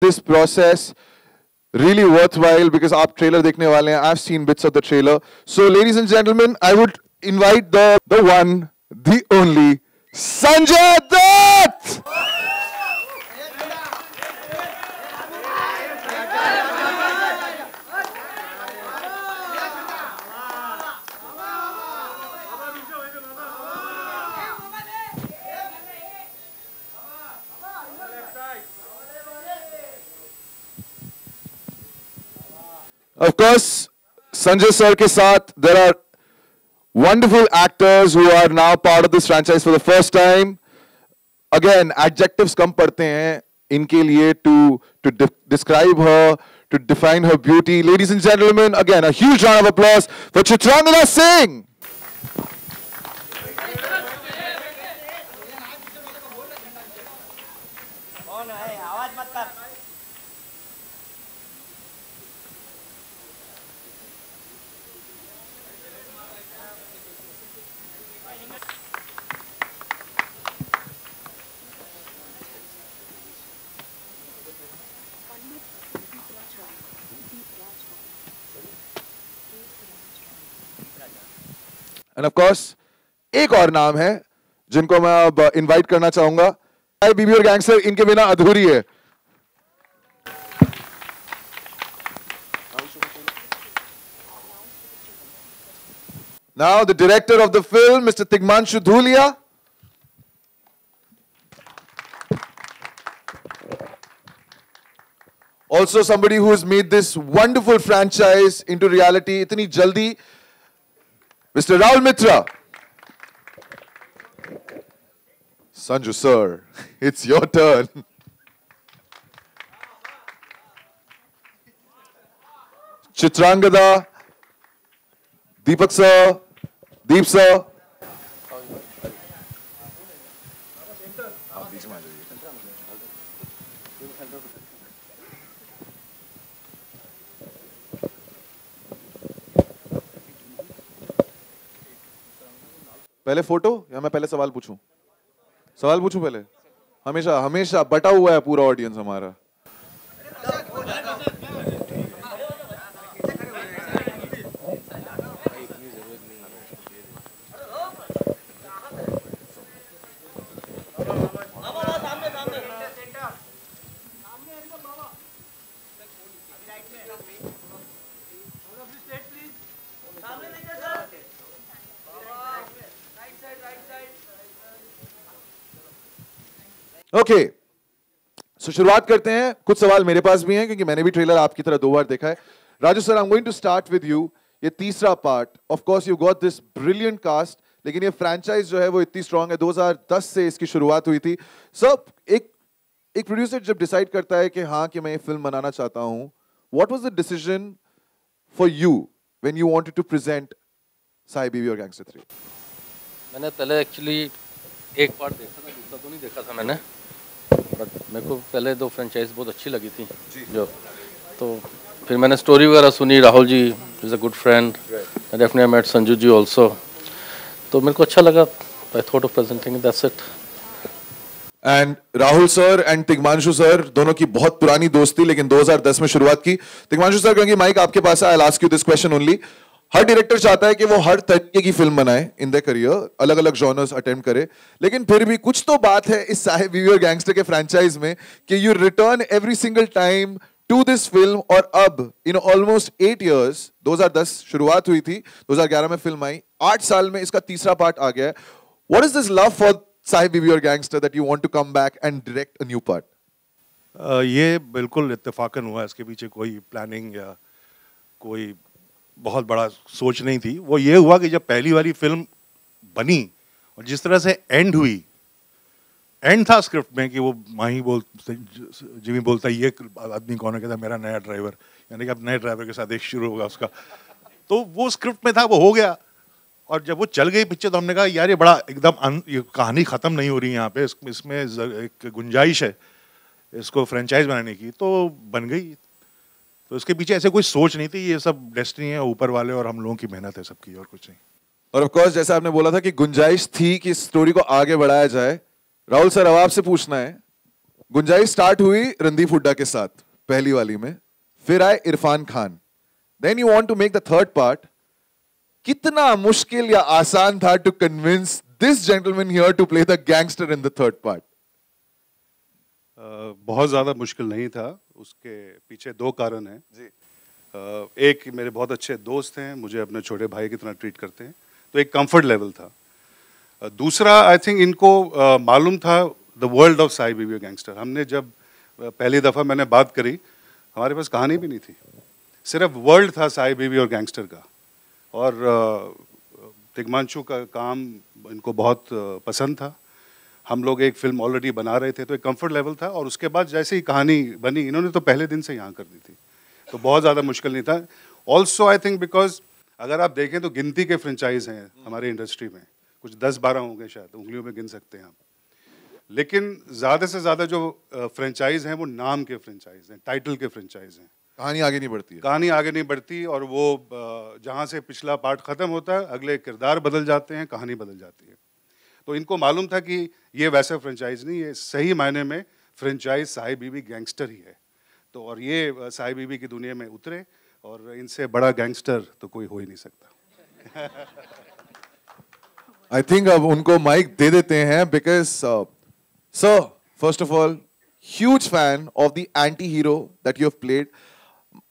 this process really worthwhile because आप trailer देखने वाले हैं. I've seen bits of the trailer. So, ladies and gentlemen, I would invite the one, the only, Sanjay Dutt! Of course, Sanjay sir के साथ there are wonderful actors who are now part of this franchise for the first time. Again, adjectives कम पड़ते हैं इनके लिए to describe her, to define her beauty. Ladies and gentlemen, again a huge round of applause for Chitrangada Singh. And of course, एक और नाम है जिनको मैं अब इनवाइट करना चाहूंगा. बीबी और गैंगस्टर इनके बिना अधूरी है. Now the director of the film, Mr. Tigmanshu Dhulia. Also somebody who has made this wonderful franchise into reality इतनी जल्दी, Mr. Rahul Mitra. Sanju sir, it's your turn. Chitrangada, Deepak sir, Deep sir. पहले photo या मैं पहले सवाल पूछूं? सवाल पूछूं पहले? हमेशा हमेशा बटा हुआ है पूरा ऑडियंस हमारा. ओके, सो शुरुआत करते हैं. कुछ सवाल मेरे पास भी हैं क्योंकि मैंने भी ट्रेलर आपकी तरह 2 बार देखा है. Raju sir, I am going to start with you. ये तीसरा part, of course you got this brilliant cast, लेकिन ये फ्रैंचाइज जो है वो इतनी स्ट्रांग है. 2010 से इसकी शुरुआत हुई थी. सर, एक प्रोड्यूसर जब डिसाइड करता है कि हाँ कि मैं ये फिल्म बनाना चाहता हूँ, what was the decision for you when you wanted to present Saheb Biwi Aur gangster 3? मैंने पहले एक्चुअली एक पार्ट देखा था, दूसरा तो नहीं देखा था मैंने, बट मेरे को पहले 2 फ्रेंचाइज बहुत अच्छी लगी थी जो. तो फिर मैंने स्टोरी वगैरह सुनी. Rahul ji is a good friend. Definitely I met Sanju ji also. तो मेरे को अच्छा लगा. I thought of presenting, that's it. And Rahul sir and Tigmanshu sir दोनों की बहुत पुरानी दोस्ती, लेकिन 2010 में शुरुआत की. तिग्मांशु सर, क्योंकि माइक आपके पास है, I will ask you this question only. Her director चाहता है कि वो हर तरीके की फिल्म बनाए इन द करियर, अलग अलग जॉनर्स अटेम्प्ट करे, लेकिन फिर भी कुछ तो बात है इस साहिब बीवी और गैंगस्टर के फ्रैंचाइज में कि you return every single time to this film. और अब इन ऑलमोस्ट 8 years, 2010 शुरुआत हुई थी, 2011 में फिल्म आई, 8 साल में इसका तीसरा पार्ट आ गया है. What is this love for Saheb Biwi Aur Gangster that you want to come back and direct a new part? ये बिल्कुल इत्तेफाकन हुआ. इसके पीछे कोई प्लानिंग या कोई बहुत बड़ा सोच नहीं थी. वो ये हुआ कि जब पहली वाली फिल्म बनी और जिस तरह से एंड हुई, एंड था स्क्रिप्ट में कि वो माही जिमी बोलता है ये आदमी कौन है, कहता मेरा नया ड्राइवर, यानी कि अब नए ड्राइवर के साथ एक शुरू होगा उसका. तो वो स्क्रिप्ट में था, वो हो गया. और जब वो चल गई पिक्चर तो हमने कहा यार ये बड़ा एकदम ये कहानी ख़त्म नहीं हो रही है यहाँ पे, इसमें एक गुंजाइश है इसको फ्रेंचाइज बनाने की. तो बन गई. तो इसके पीछे ऐसे कोई सोच नहीं थी. ये सब डेस्टिनी है ऊपर वाले और हम लोगों की मेहनत है सबकी, और कुछ नहीं. और ऑफ कोर्स जैसा आपने बोला था कि गुंजाइश थी कि स्टोरी को आगे बढ़ाया जाए. राहुल सर, अब आपसे पूछना है गुंजाइश स्टार्ट हुई रणदीप हुड्डा के साथ पहली वाली में, फिर आए Irrfan Khan, then you want to make the third part. कितना मुश्किल या आसान था to convince this gentleman here to play the gangster in the third part? बहुत ज़्यादा मुश्किल नहीं था. उसके पीछे दो कारण हैं जी. एक मेरे बहुत अच्छे दोस्त हैं, मुझे अपने छोटे भाई की तरह ट्रीट करते हैं, तो एक कंफर्ट लेवल था. दूसरा, आई थिंक इनको मालूम था द वर्ल्ड ऑफ साई बीवी गैंगस्टर. हमने जब पहली दफ़ा मैंने बात करी, हमारे पास कहानी भी नहीं थी, सिर्फ वर्ल्ड था साई बीवी और गैंगस्टर का. और तिग्मांशु का काम इनको बहुत पसंद था. हम लोग एक फिल्म ऑलरेडी बना रहे थे, तो एक कंफर्ट लेवल था. और उसके बाद जैसे ही कहानी बनी, इन्होंने तो पहले दिन से यहाँ कर दी थी, तो बहुत ज़्यादा मुश्किल नहीं था. ऑल्सो आई थिंक बिकॉज अगर आप देखें तो गिनती के फ्रेंचाइज हैं हमारी इंडस्ट्री में, कुछ 10-12 होंगे शायद, उंगलियों में गिन सकते हैं हम. लेकिन ज़्यादा से ज़्यादा जो फ्रेंचाइज हैं वो नाम के फ्रेंचाइज हैं, टाइटल के फ्रेंचाइज हैं. कहानी आगे नहीं बढ़ती है. कहानी आगे नहीं बढ़ती, और वो जहाँ से पिछला पार्ट ख़त्म होता है, अगले किरदार बदल जाते हैं, कहानी बदल जाती है. तो इनको मालूम था कि ये वैसा फ्रेंचाइज नहीं, ये सही मायने में फ्रेंचाइज साई बीवी गैंगस्टर ही है. तो और ये साई बीवी की दुनिया में उतरे, और इनसे बड़ा गैंगस्टर तो कोई हो ही नहीं सकता. आई थिंक अब उनको माइक दे देते हैं, because sir, first of all, huge fan of the anti hero that you have played.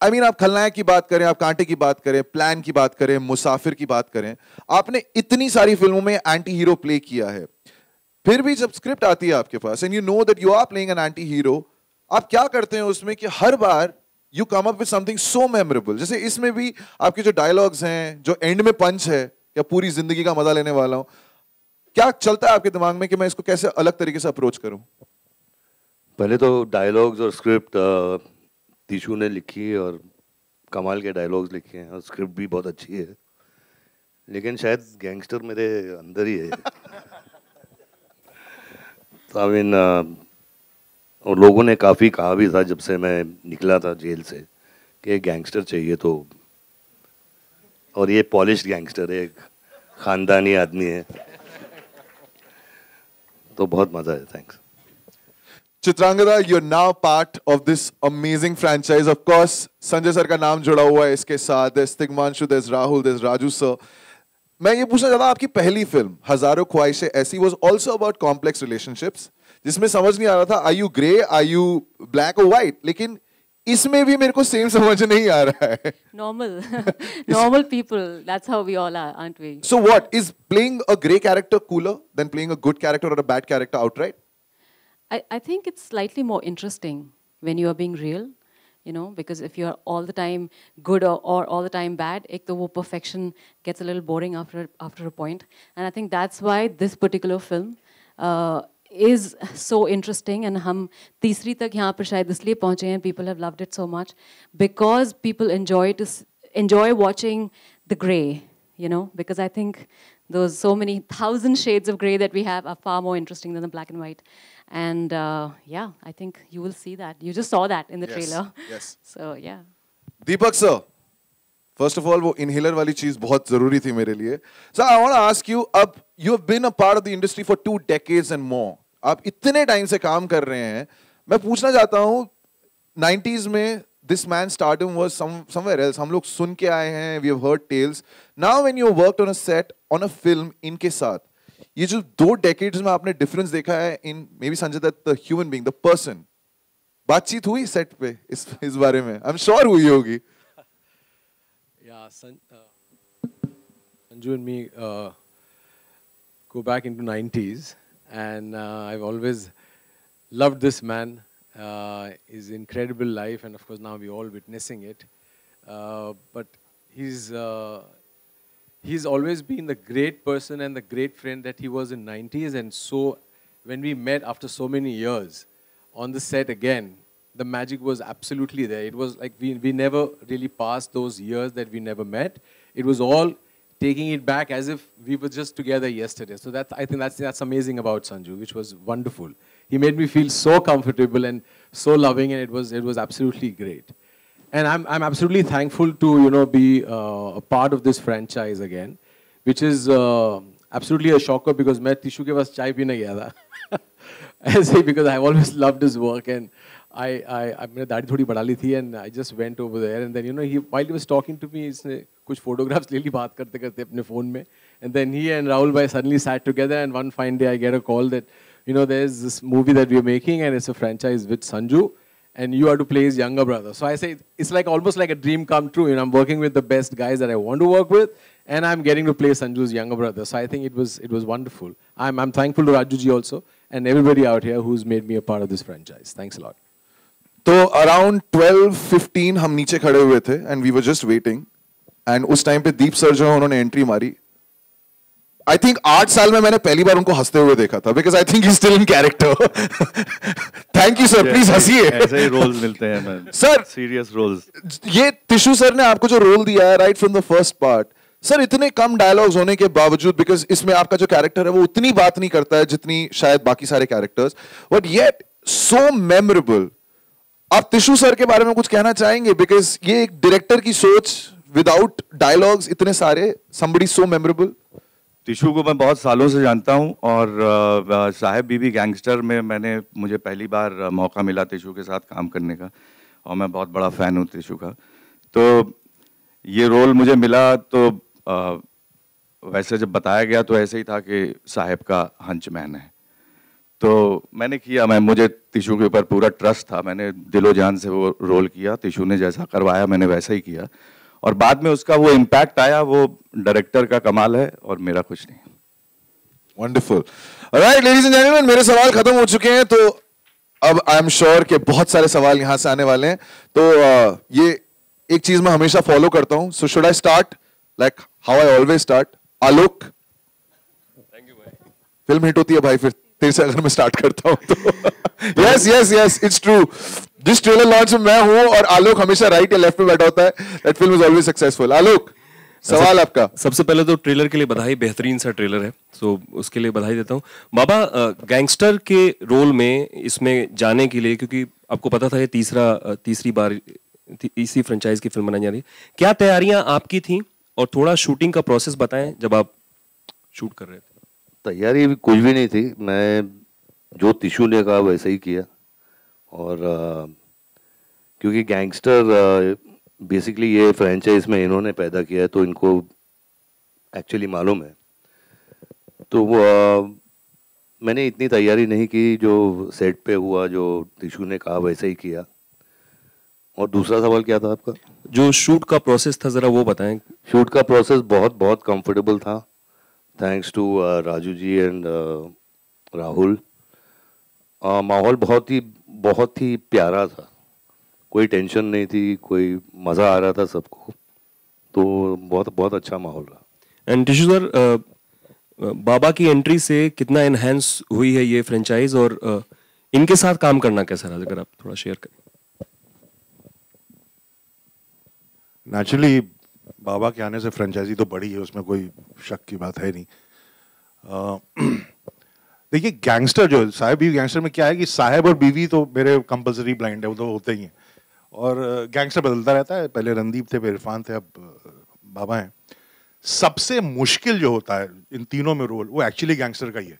I mean, आप खलनायक की बात करें, आप कांटे की बात करें, प्लान की बात करें, मुसाफिर की बात करें, आपने इतनी सारी फिल्मों में एंटी हीरो प्ले किया है. फिर भी जब स्क्रिप्ट आती है आपके पास and you know that you are playing an anti hero, आप क्या करते हैं उसमें कि हर बार you come up with something so memorable? जैसे इसमें भी आपके जो डायलॉग्स हैं, जो एंड में पंच है, या पूरी जिंदगी का मजा लेने वाला हूं, क्या चलता है आपके दिमाग में कि मैं इसको कैसे अलग तरीके से अप्रोच करूं? पहले तो डायलॉग्स और स्क्रिप्ट तीशू ने लिखी, और कमाल के डायलॉग्स लिखे हैं, और स्क्रिप्ट भी बहुत अच्छी है. लेकिन शायद गैंगस्टर मेरे अंदर ही है. तो आई मीन, और लोगों ने काफ़ी कहा भी था जब से मैं निकला था जेल से कि गैंगस्टर चाहिए. तो और ये पॉलिश्ड गैंगस्टर है, एक ख़ानदानी आदमी है, तो बहुत मज़ा है. Thanks. Chitrangada, you're now part of this amazing franchise. Of course, Sanjay sir का नाम जुड़ा हुआ है इसके साथ. There's Tigmanshu, there's Rahul, there's Raju sir. मैं ये पूछना चाहता हूँ, आपकी पहली फिल्म हजारों ख्वाहिशें ऐसी was also about complex relationships, जिसमें समझ नहीं आ रहा था are you grey, are you black or white. लेकिन इसमें भी मेरे को सेम समझ नहीं आ रहा है. Normal people, that's how we all are, aren't we? So what is playing a grey character cooler than playing a good character or a bad character outright? I think it's slightly more interesting when you are being real, you know, because if you are all the time good or all the time bad, ek to wo perfection gets a little boring after a point. And I think that's why this particular film is so interesting. And hum teesri tak yahan par shayad isliye pahunche hain, people have loved it so much because people enjoy watching the grey, you know, because I think those so many 1,000 shades of grey that we have are far more interesting than the black and white. And yeah, I think you will see that. You just saw that in the trailer. Yes. So yeah. Deepak sir, first of all, वो inhaler वाली चीज बहुत जरूरी थी मेरे लिए. So I want to ask you, अब you have been a part of the industry for 2 decades and more. आप इतने टाइम से काम कर रहे हैं. मैं पूछना चाहता हूँ, 90s में this man's stardom was somewhere else. हम लोग सुन के आए हैं, we have heard tales. Now when you worked on a set, on a film, इनके साथ, ये जो 2 decades में आपने difference देखा है in maybe Sanjay Dutt, the human being, the person. बातचीत हुई सेट पे इस बारे में? I'm sure हुई होगी. Yeah, Sanju and me go back into 90s, and I've always loved this man. His incredible life, and of course now we're all witnessing it. But he's always been the great person and the great friend that he was in 90s. And so when we met after so many years on the set again, the magic was absolutely there. It was like we never really passed those years that we never met. It was all taking it back as if we were just together yesterday. So I think that's amazing about Sanju, which was wonderful. He made me feel so comfortable and so loving, and it was absolutely great. And I'm absolutely thankful to be a part of this franchise again, which is absolutely a shocker because मैं tissue के पास चाय पीने गया था, ऐसे ही because I've always loved his work and मैंने दाढ़ी थोड़ी बढ़ा ली थी and I just went over there and then while he was talking to me इसने कुछ photographs ले ली बात करते करते अपने phone में and then he and Rahul bhai suddenly sat together and one fine day I get a call that there's this movie that we're making and it's a franchise with Sanju and you are to play his younger brother. So I say it's like almost like a dream come true. I'm working with the best guys that I want to work with, and I'm getting to play Sanju's younger brother. So I think it was wonderful. I'm thankful to Raju ji also and everybody out here who's made me a part of this franchise. Thanks a lot. तो around 12:15 हम नीचे खड़े हुए थे and we were just waiting and उस time पे Deep sir जो है उन्होंने एंट्री मारी. आई थिंक 8 साल में मैंने पहली बार उनको हंसते हुए देखा था because I think he still in character. Thank you sir, please हंसिए. ऐसे ही रोल्स मिलते हैं मैम सर, सीरियस रोल्स. ये टिशू सर ने आपको जो रोल दिया है right from the first part, sir इतने कम डायलॉग्स होने के बावजूद बिकॉज इसमें आपका जो कैरेक्टर है वो उतनी बात नहीं करता है जितनी शायद बाकी सारे characters, but yet so memorable. आप टिशू सर के बारे में कुछ कहना चाहेंगे बिकॉज ये एक डायरेक्टर की सोच विदाउट डायलॉग्स इतने सारे, somebody so memorable. टिशू को मैं बहुत सालों से जानता हूं और साहेब बीबी गैंगस्टर में मुझे पहली बार मौका मिला टिशू के साथ काम करने का और मैं बहुत बड़ा फ़ैन हूं टिशू का. तो ये रोल मुझे मिला तो वैसे जब बताया गया तो ऐसे ही था कि साहेब का हंचमैन है तो मैंने किया. मुझे टिशू के ऊपर पूरा ट्रस्ट था, मैंने दिलो जान से वो रोल किया. टिशू ने जैसा करवाया मैंने वैसा ही किया और बाद में उसका वो इम्पैक्ट आया, वो डायरेक्टर का कमाल है और मेरा कुछ नहीं. Wonderful. Alright ladies and gentleman, मेरे सवाल खत्म हो चुके हैं तो अब आई एम श्योर कि बहुत सारे सवाल यहां से आने वाले हैं. तो ये एक चीज मैं हमेशा फॉलो करता हूं. So should I start like how I always start? Alok, thank you भाई. फिल्म हिट होती है भाई फिर तेरे से अगर मैं स्टार्ट करता हूं तो yes yes yes it's true. जिस ट्रेलर लॉन्च में मैं हूं और आलोक हमेशा राइट या लेफ्ट में बैठा होता है, that film is always successful. Alok, सवाल आपका. सबसे पहले तो ट्रेलर के लिए बधाई, बेहतरीन सा ट्रेलर है, सो उसके लिए बधाई देता हूँ. बाबा, गैंगस्टर के रोल में इसमें जाने के लिए, क्योंकि आपको पता था ये तीसरी बार इसी फ्रेंचाइज की फिल्म बनाई जा रही है, क्या तैयारियां आपकी थी और थोड़ा शूटिंग का प्रोसेस बताएं जब आप शूट कर रहे थे. तैयारी भी कुछ भी नहीं थी, मैं जो टिशू ने कहा वैसे ही किया. और क्योंकि गैंगस्टर बेसिकली ये फ्रेंचाइज में इन्होंने पैदा किया है तो इनको एक्चुअली मालूम है. तो वो मैंने इतनी तैयारी नहीं की, जो सेट पे हुआ जो टिशू ने कहा वैसे ही किया. और दूसरा सवाल क्या था आपका? जो शूट का प्रोसेस था जरा वो बताएं. शूट का प्रोसेस बहुत कंफर्टेबल था, thanks to Raju ji and Rahul. माहौल बहुत ही प्यारा था, कोई टेंशन नहीं थी, कोई मज़ा आ रहा था सबको, तो बहुत अच्छा माहौल रहा. एंड टिशू सर, बाबा की एंट्री से कितना एनहेंस हुई है ये फ्रेंचाइज और इनके साथ काम करना कैसा रहा, अगर आप थोड़ा शेयर करें. नेचुरली बाबा के आने से फ्रेंचाइजी तो बड़ी है, उसमें कोई शक की बात है नहीं. देखिए, गैंगस्टर जो साहेब बीवी गैंगस्टर में क्या है कि साहेब और बीवी तो मेरे कंपलसरी ब्लाइंड है, वो तो होते ही हैं. और गैंगस्टर बदलता रहता है, पहले रणदीप थे, फिर इरफान थे, अब बाबा हैं. सबसे मुश्किल जो होता है इन तीनों में रोल, वो एक्चुअली गैंगस्टर का ही है,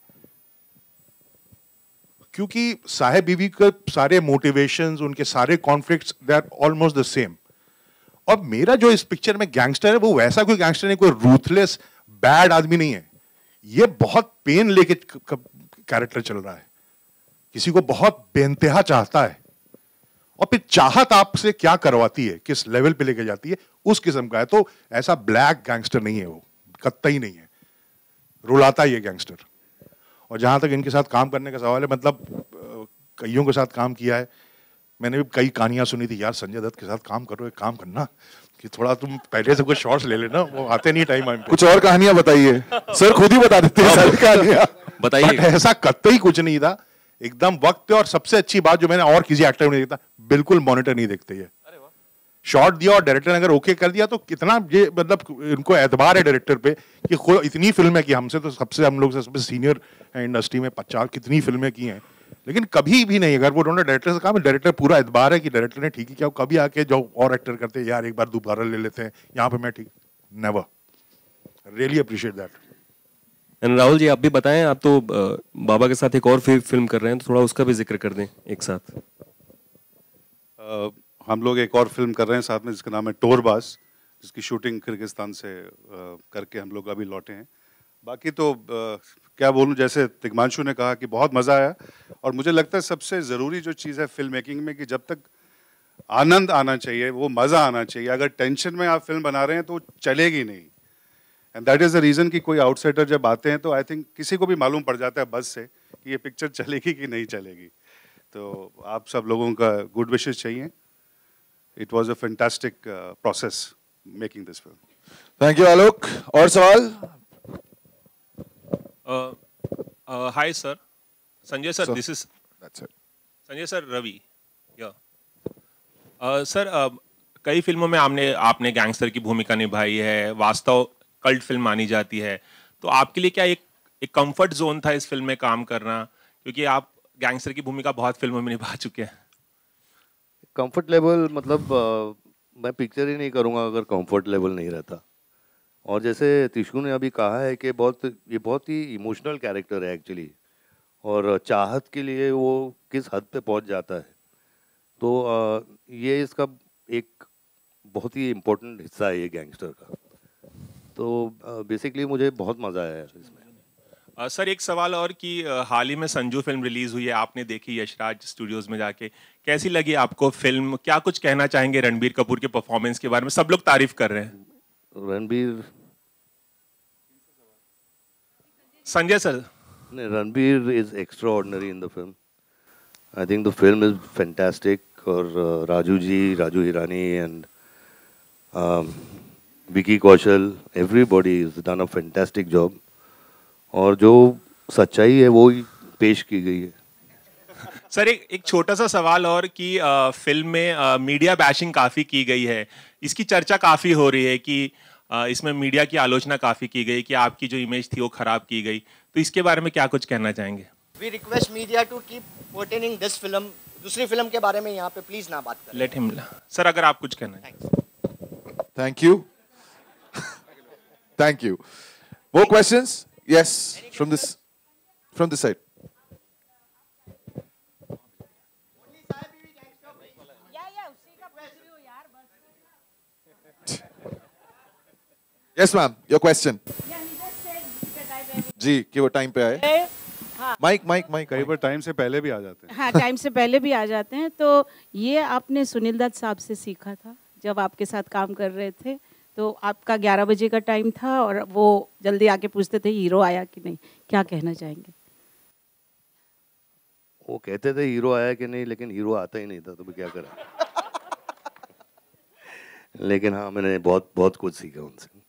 क्योंकि साहेब बीवी के सारे मोटिवेशंस, उनके सारे conflicts, they are almost the same. और मेरा जो इस पिक्चर में गैंगस्टर है वो वैसा कोई गैंगस्टर नहीं, कोई रूथलेस बैड आदमी नहीं है. ये बहुत पेन लेके कैरेक्टर चल रहा है, किसी को बहुत बेइंतहा चाहता है और फिर चाहत आपसे क्या करवाती है, किस लेवल पे लेके जाती है, उस किस्म का है. तो ऐसा ब्लैक गैंगस्टर नहीं है, वो कतई नहीं है, रुलाता ही है गैंगस्टर. और जहां तक इनके साथ काम करने का सवाल है, मतलब कईयों के साथ काम किया है मैंने, भी कई कहानियां सुनी थी, यार संजय दत्त के साथ काम करो, एक काम करना कि थोड़ा तुम पहले से कुछ शॉर्ट्स ले लेना, वो आते नहीं टाइम पे. कुछ और कहानियां बताइए सर, खुद ही बता देते हैं सारी कहानियां. बताइए. ऐसा कतई कुछ नहीं था, एकदम वक्त पे. और सबसे अच्छी बात जो मैंने और किसी एक्टर में देखता, बिल्कुल मॉनिटर नहीं देखते ये. शॉट दिया और डायरेक्टर ने अगर ओके कर दिया तो कितना ये, मतलब इनको एतबार है डायरेक्टर पे कि इतनी फिल्में की हमसे, तो सबसे हम लोग से सबसे सीनियर इंडस्ट्री में 50 कितनी फिल्में की हैं, लेकिन कभी भी नहीं, अगर वो उन्होंने डायरेक्टर से कहा, डायरेक्टर पूरा एतबार है कि डायरेक्टर ने ठीक ही किया. कभी आके जो और एक्टर करते हैं, यार एक बार दोबारा ले लेते हैं, यहाँ पे मैं ठीक, never. Really appreciate that. And Rahul ji आप भी बताएं, आप तो बाबा के साथ एक और फिल्म कर रहे हैं, तो थोड़ा उसका भी जिक्र कर दें एक साथ। हम लोग एक और फिल्म कर रहे हैं साथ में जिसका नाम है टोरबाज, जिसकी शूटिंग किर्गिस्तान से करके हम लोग अभी लौटे हैं। बाकी तो क्या बोलूं, जैसे तिग्मांशु ने कहा कि बहुत मज़ा आया, और मुझे लगता है सबसे ज़रूरी जो चीज़ है फिल्म मेकिंग में कि जब तक आनंद आना चाहिए, वो मज़ा आना चाहिए। अगर टेंशन में आप फिल्म बना रहे हैं तो चलेगी नहीं। And that is the reason कि कोई आउटसाइडर जब आते हैं तो आई थिंक किसी को भी मालूम पड़ जाता है बस से कि ये पिक्चर चलेगी कि नहीं चलेगी। तो आप सब लोगों का गुड विशेस चाहिए। It was a fantastic process making this film. Thank you Alok. और सवाल? Hi sir, Sanjay sir, this is That's it. Sanjay sir Ravi. Sir कई फिल्मों में आपने गैंगस्टर की भूमिका निभाई है, वास्तव कल्ट फिल्म मानी जाती है, तो आपके लिए क्या एक कंफर्ट जोन था इस फिल्म में काम करना, क्योंकि आप गैंगस्टर की भूमिका बहुत फिल्मों में निभा चुके हैं? कंफर्ट लेवल मतलब मैं पिक्चर ही नहीं करूँगा अगर कंफर्ट लेवल नहीं रहता। और जैसे तिशु ने अभी कहा है कि ये बहुत ही इमोशनल कैरेक्टर है एक्चुअली, और चाहत के लिए वो किस हद पे पहुंच जाता है, तो ये इसका एक बहुत ही इम्पोर्टेंट हिस्सा है ये गैंगस्टर का। तो बेसिकली मुझे बहुत मज़ा आया इसमें। सर एक सवाल और कि हाल ही में संजू फिल्म रिलीज हुई है, आपने देखी यशराज स्टूडियोज में जाके, कैसी लगी आपको फिल्म? क्या कुछ कहना चाहेंगे रणबीर कपूर के परफॉर्मेंस के बारे में? सब लोग तारीफ कर रहे हैं। Ranbir, Sanjay sir. Ranbir is extraordinary in the film. I think the film is fantastic, और Raju ji, Raju Hirani and Vicky Kaushal, everybody is done a fantastic job, और जो सच्चाई है वो ही पेश की गई है। सर एक छोटा सा सवाल और कि फिल्म में मीडिया बैशिंग काफ़ी की गई है, इसकी चर्चा काफ़ी हो रही है कि इसमें मीडिया की आलोचना काफ़ी की गई कि आपकी जो इमेज थी वो ख़राब की गई, तो इसके बारे में क्या कुछ कहना चाहेंगे? We request media to keep portraying this film. दूसरी फिल्म के बारे में यहाँ पे प्लीज ना बात करें। Let him. सर अगर आप कुछ कहना चाहें। Thank you. Thank you. More questions? Yes, from this side. Yes, ma'am. Your question. जी, कि वो टाइम पे आए। माइक कई बार टाइम से पहले भी आ जाते हैं। हाँ, टाइम से पहले भी आ जाते हैं। तो ये आपने सुनील दत्त साहब से सीखा था जब आपके साथ काम कर रहे थे, तो आपका 11 बजे का टाइम था और वो जल्दी आके पूछते थे हीरो आया कि नहीं, क्या कहना चाहेंगे? वो कहते थे हीरो आया कि नहीं, लेकिन हीरो आता ही नहीं था, तो मैं क्या करा। लेकिन हाँ, मैंने बहुत कुछ सीखा उनसे।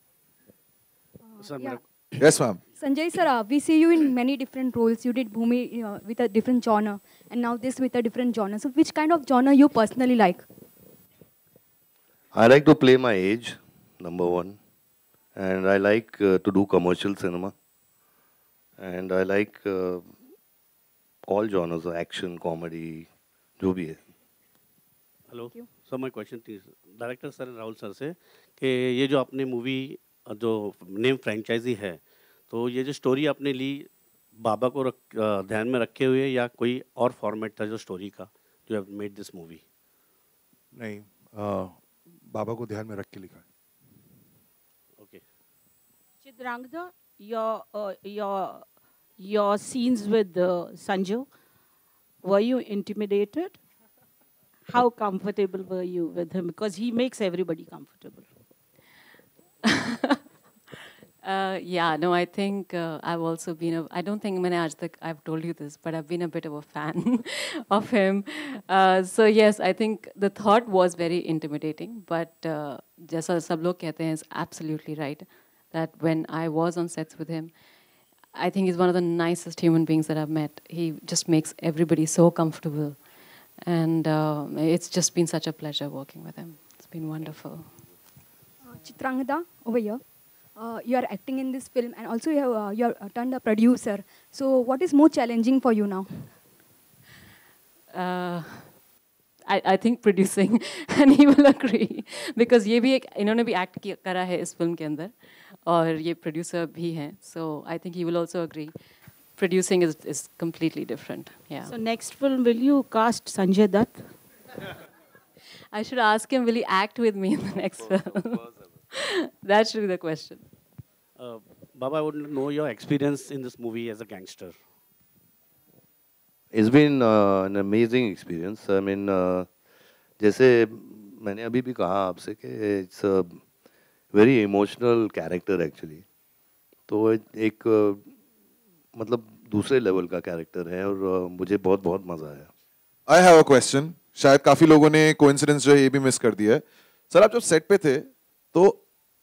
Yes, ma'am. Sanjay sir, we see you in many different roles. You did Bhumi with a different genre, and now this with a different genre. So, which kind of genre you personally like? I like to play my age, number one, and I like to do commercial cinema, and I like all genres, action, comedy, जो भी है। Hello sir, my question थी director sir Rahul sir से कि ये जो आपने movie जो नेम फ्रेंचाइजी है, तो ये जो स्टोरी आपने ली बाबा को ध्यान में रखे हुए, या कोई और फॉर्मेट था जो स्टोरी का जो हैव मेड दिस मूवी? नहीं, बाबा को ध्यान में रख के लिखा है। Okay. Chitrangada, your scenes with Sanju, were you intimidated? How comfortable were you with him? Because he makes everybody comfortable. Yeah, no, I think I've also been I don't think I've told you this, but I've been a bit of a fan of him. So yes, I think the thought was very intimidating, but जैसा सब लोग कहते हैं, is absolutely right, that when I was on sets with him, I think he's one of the nicest human beings that I've met. He just makes everybody so comfortable. And it's just been such a pleasure working with him. It's been wonderful. Chitrangada, over here. You are acting in this film, and also you have turned a producer. So what is more challenging for you now? I think producing, and he will agree because ये भी एक इन्होंने भी act करा है इस film के अंदर, और ये producer भी हैं, so I think he will also agree. Producing is completely different. Yeah. So next film, will you cast Sanjay Dutt? I should ask him, will he act with me in the next film? That should be the question. Baba, I would know your experience in this movie as a gangster. It's been an amazing experience. I mean, जैसे मैंने अभी भी कहा आपसे कि it's a very emotional character actually. तो एक मतलब दूसरे लेवल का कैरेक्टर है और मुझे बहुत बहुत मजा आया. I have a question. शायद काफी लोगों ने कोइंसिडेंस जो है ये भी मिस कर दिया है. सर आप जब सेट पे थे तो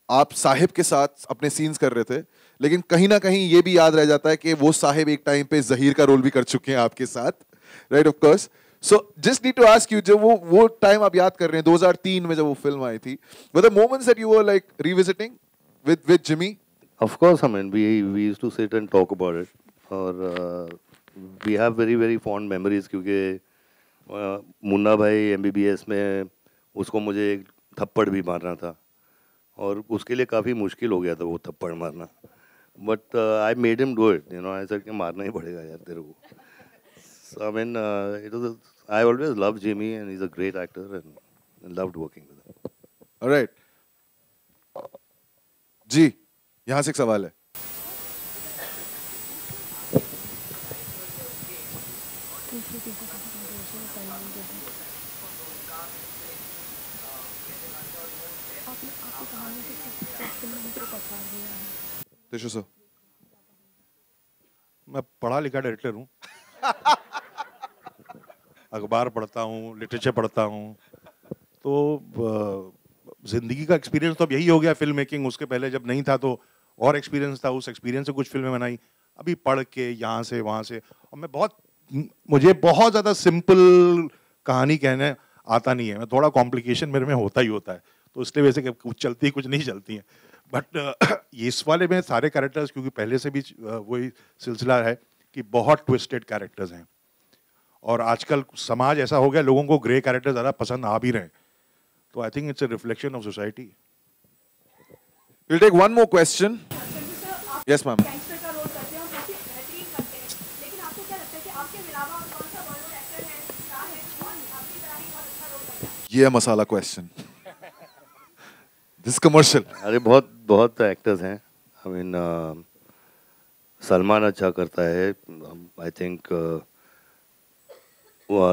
आप साहिब के साथ अपने सीन्स कर रहे थे, लेकिन कहीं ना कहीं ये भी याद रह जाता है कि वो साहिब एक टाइम पे जहीर का रोल भी कर चुके हैं आपके साथ, right? Of course. So just need to ask you, जब वो टाइम आप याद कर रहे हैं 2003 में जब वो फिल्म आई थी, were the moments that you were like revisiting with Jimmy? Of course, I mean we used to sit and talk about it, और we have very very fond memories क्योंकि मुन्ना भाई MBBS में उसको मुझे एक थप्पड़ भी मारना था और उसके लिए काफ़ी मुश्किल हो गया था वो थप्पड़ मारना, but I made him do it, you know. ऐसा कि मारना ही पड़ेगा यार तेरे को. So I mean it was I always loved Jimmy and he's a great actor and loved working with him. All right. जी, यहाँ से एक सवाल है. सर मैं पढ़ा लिखा डायरेक्टर हूँ. अखबार पढ़ता हूँ, लिटरेचर पढ़ता हूँ, तो जिंदगी का एक्सपीरियंस तो अब यही हो गया फिल्म मेकिंग. उसके पहले जब नहीं था तो और एक्सपीरियंस था, उस एक्सपीरियंस से कुछ फिल्में बनाई, अभी पढ़ के यहाँ से वहाँ से. और मुझे बहुत ज़्यादा सिंपल कहानी कहने आता नहीं है, मैं थोड़ा कॉम्प्लिकेशन मेरे में होता ही होता है, तो इसलिए वैसे कुछ चलती कुछ नहीं चलती हैं. बट इस वाले में सारे कैरेक्टर्स, क्योंकि पहले से भी वही सिलसिला है कि बहुत ट्विस्टेड कैरेक्टर्स हैं, और आजकल समाज ऐसा हो गया लोगों को ग्रे कैरेक्टर ज़्यादा पसंद आ भी रहे हैं, तो I think it's a reflection of society. We'll take one more question. Yes, ma'am. ये है मसाला क्वेश्चन. This commercial. अरे बहुत एक्टर्स हैं. I mean सलमान अच्छा करता है, आई थिंक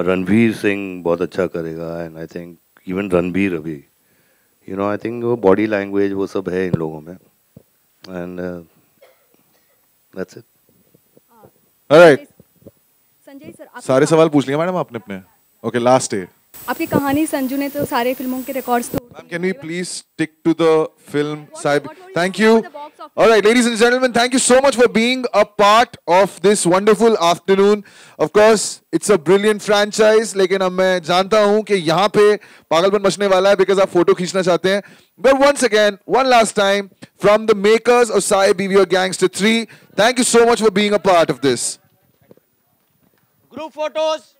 रणवीर सिंह बहुत अच्छा करेगा, and I think even Ranbir अभी, यू नो, आई थिंक वो बॉडी लैंग्वेज वो सब है इन लोगों में, and that's it. Alright. Sanjay sir, सारे सवाल पूछ लिए मैडम आपने अपने. ओके, लास्ट है आपकी कहानी संजू ने तो सारे फिल्मों के रिकॉर्ड्स तोड़. Ma'am, can we please stick to the film side? Thank you. All right, ladies and gentlemen, thank you so much for being a part of this wonderful afternoon. Of course, it's a brilliant franchise, लेकिन अब मैं जानता हूँ कि यहाँ पे पागलपन मचने वाला है because आप फोटो खींचना चाहते हैं. But once again, one last time, from the makers of Sai BB Gangster 3, thank you so much for being a part of this. Group photos.